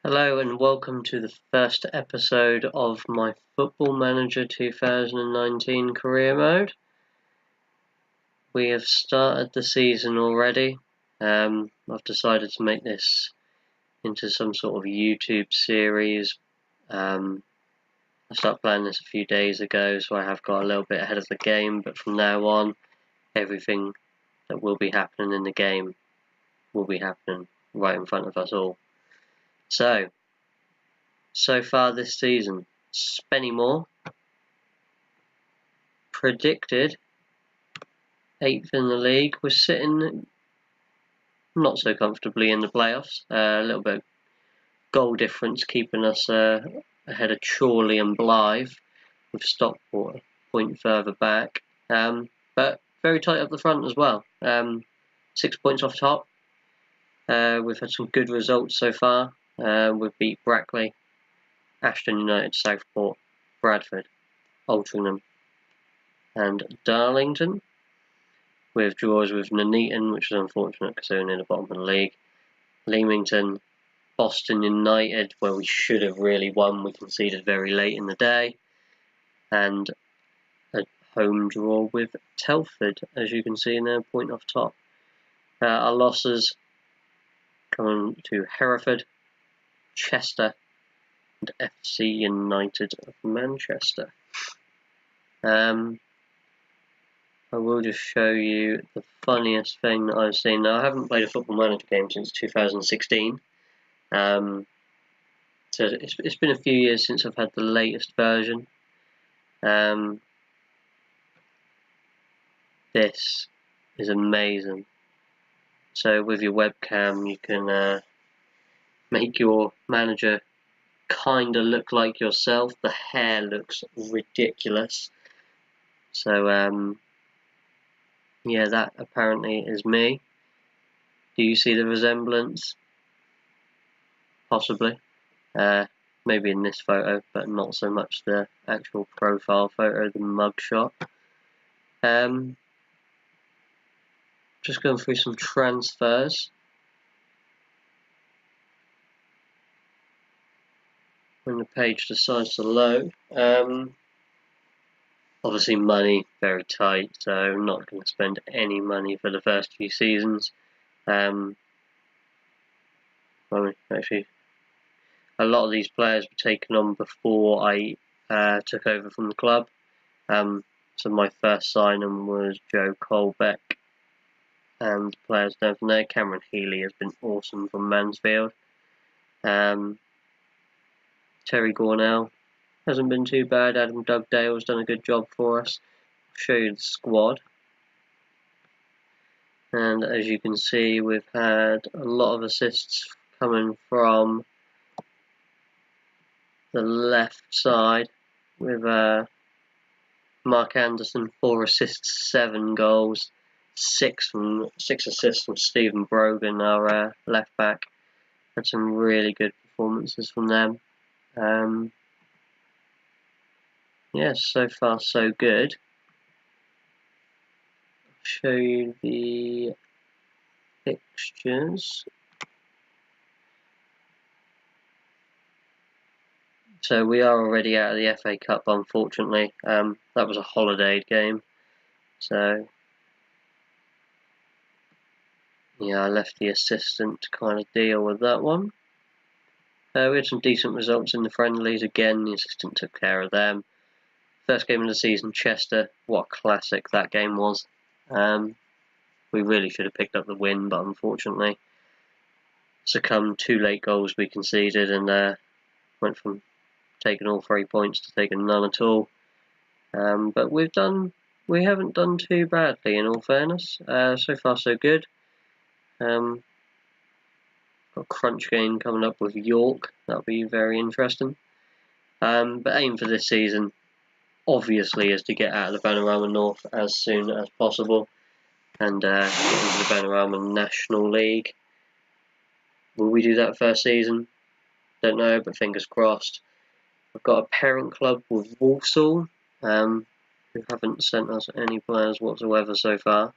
Hello and welcome to the first episode of my Football Manager 2019 career mode. We have started the season already. I've decided to make this into some sort of YouTube series. I started planning this a few days ago, so I have got a little bit ahead of the game, but from now on, everything that will be happening in the game will be happening right in front of us all. So far this season, Spennymoor predicted 8th in the league. We're sitting not so comfortably in the playoffs. A little bit of goal difference keeping us ahead of Chorley and Blythe, with Stockport a point further back. But very tight up the front as well. 6 points off top. We've had some good results so far. We've beat Brackley, Ashton United, Southport, Bradford, Altrincham and Darlington, with draws with Nuneaton, which is unfortunate because they're in the bottom of the league, Leamington, Boston United, where we should have really won, we conceded very late in the day, and a home draw with Telford, as you can see in their point off top. Our losses coming to Hereford, Chester and FC United of Manchester. I will just show you the funniest thing that I've seen. Now, I haven't played a Football Manager game since 2016. So it's been a few years since I've had the latest version. This is amazing. So with your webcam, you can make your manager kinda look like yourself. The hair looks ridiculous. So yeah, that apparently is me. Do you see the resemblance? Possibly. Maybe in this photo, but not so much the actual profile photo, the mugshot. Just going through some transfers. When the page decides to load. Obviously money, very tight, so I'm not going to spend any money for the first few seasons. Actually, a lot of these players were taken on before I took over from the club. So my first signing was Joe Colbeck, and players down from there. Cameron Healy has been awesome from Mansfield. Terry Gornell hasn't been too bad. Adam Dugdale's done a good job for us. I'll show you the squad. And as you can see, we've had a lot of assists coming from the left side, with Mark Anderson, 4 assists, 7 goals, 6 assists from Stephen Brogan, our left back. Had some really good performances from them. Yes, so far so good. I'll show you the fixtures. So we are already out of the FA Cup, unfortunately. That was a holiday game. So yeah, I left the assistant to kind of deal with that one. We had some decent results in the friendlies. Again, the assistant took care of them. First game of the season, Chester. What a classic that game was. We really should have picked up the win, but unfortunately succumbed. 2 late goals we conceded, and went from taking all 3 points to taking none at all. But we haven't done too badly, in all fairness. So far so good. Got a crunch game coming up with York. That'll be very interesting. But aim for this season, obviously, is to get out of the Panorama North as soon as possible and get into the Panorama National League. Will we do that first season? Don't know, but fingers crossed. I've got a parent club with Walsall, who haven't sent us any players whatsoever so far.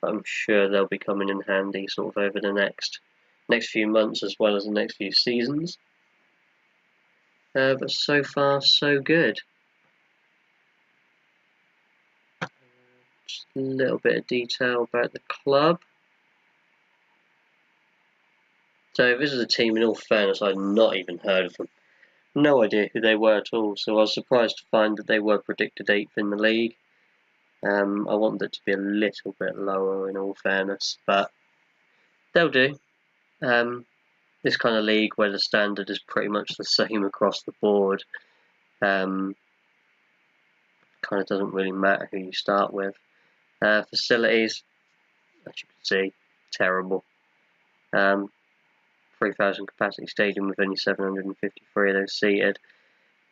But I'm sure they'll be coming in handy sort of over the next next few months as well as the next few seasons. But so far, so good. Just a little bit of detail about the club. So this is a team, in all fairness, I'd not even heard of them. No idea who they were at all, so I was surprised to find that they were predicted 8th in the league. I wanted it to be a little bit lower, in all fairness, but they'll do. This kind of league where the standard is pretty much the same across the board, kind of doesn't really matter who you start with. Facilities, as you can see, terrible. 3,000 capacity stadium with only 753 of those seated.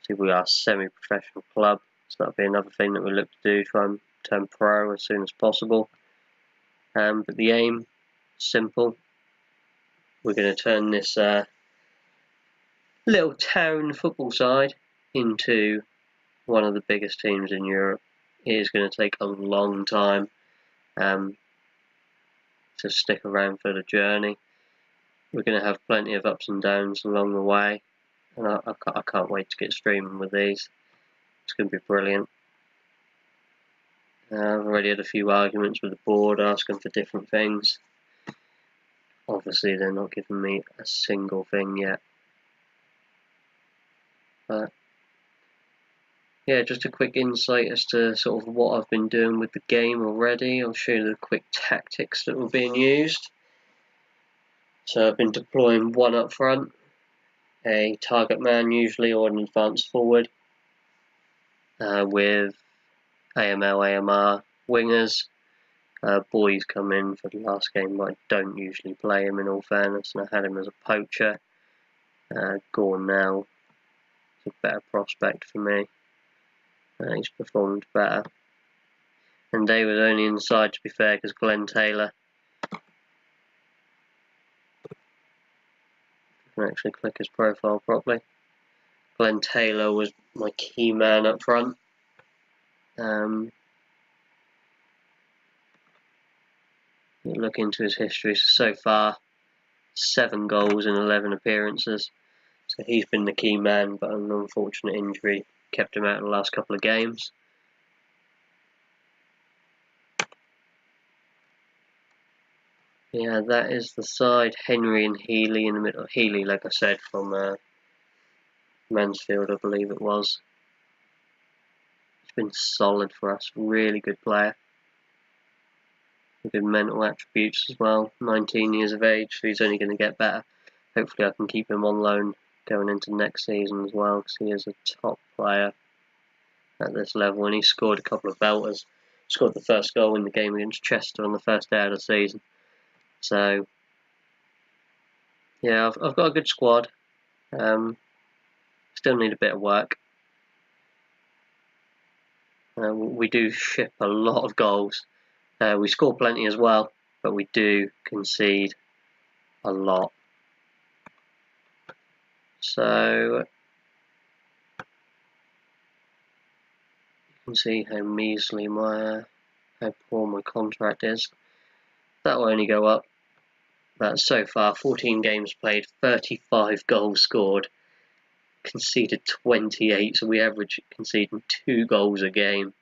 So we are a semi-professional club, so that'll be another thing that we look to do, try and turn pro as soon as possible. But the aim, simple. We're going to turn this little town football side into one of the biggest teams in Europe. It is going to take a long time to stick around for the journey. We're going to have plenty of ups and downs along the way, and I can't wait to get streaming with these. It's going to be brilliant. I've already had a few arguments with the board asking for different things. Obviously they're not giving me a single thing yet. But yeah, just a quick insight as to sort of what I've been doing with the game already. I'll show you the quick tactics that were being used. So I've been deploying one up front, a target man usually, or an advanced forward, with AML, AMR wingers. Boys come in for the last game, but I don't usually play him, in all fairness, and I had him as a poacher. Gorn now is a better prospect for me. He's performed better. And they was only inside, to be fair, because Glenn Taylor. I can actually click his profile properly. Glenn Taylor was my key man up front. Look into his history. So far, 7 goals in 11 appearances. So he's been the key man, but an unfortunate injury kept him out in the last couple of games. Yeah, that is the side. Henry and Healy in the middle. Healy, like I said, from Mansfield, I believe it was. He's been solid for us. Really good player. Good mental attributes as well. 19 years of age, so he's only going to get better. Hopefully I can keep him on loan going into next season as well, because he is a top player at this level, and he scored a couple of belters. Scored the first goal in the game against Chester on the first day of the season. So yeah, I've got a good squad. Still need a bit of work. We do ship a lot of goals. We score plenty as well, but we do concede a lot. So you can see how measly how poor my contract is. That will only go up. But so far, 14 games played, 35 goals scored, conceded 28, so we average conceding 2 goals a game.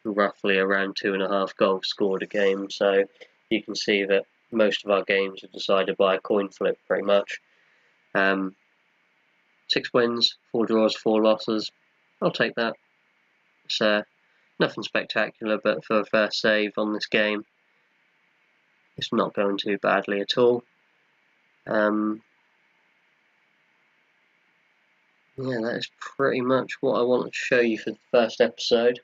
Roughly around 2.5 goals scored a game, so you can see that most of our games are decided by a coin flip, pretty much. 6 wins, 4 draws, 4 losses. I'll take that. It's nothing spectacular, but for a first save on this game, it's not going too badly at all. Yeah, that is pretty much what I wanted to show you for the first episode.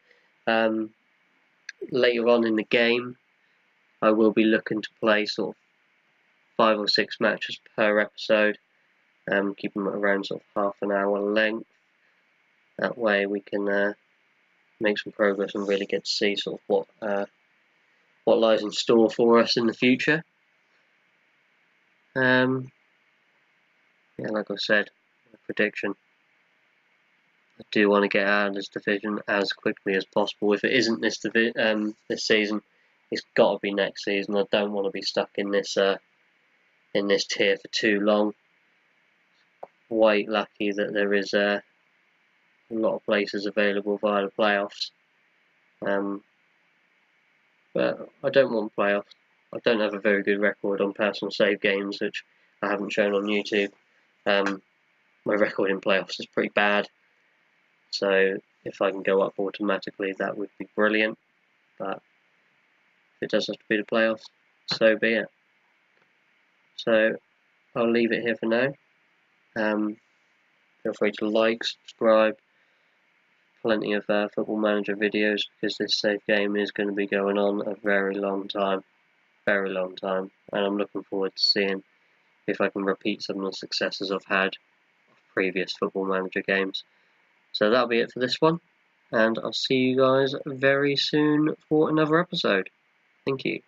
Later on in the game, I will be looking to play sort of 5 or 6 matches per episode, keeping them around sort of half an hour length. That way we can make some progress and really get to see sort of what lies in store for us in the future. Yeah, like I said, my prediction. I do want to get out of this division as quickly as possible. If it isn't this season, it's got to be next season. I don't want to be stuck in this in this tier for too long. Quite lucky that there is a lot of places available via the playoffs. But I don't want playoffs. I don't have a very good record on personal save games, which I haven't shown on YouTube. My record in playoffs is pretty bad, so if I can go up automatically, that would be brilliant. But if it does have to be the playoffs, so be it. So I'll leave it here for now. Feel free to like, subscribe. Plenty of Football Manager videos, because this save game is going to be going on a very long time, and I'm looking forward to seeing if I can repeat some of the successes I've had of previous Football Manager games. So that'll be it for this one, and I'll see you guys very soon for another episode. Thank you.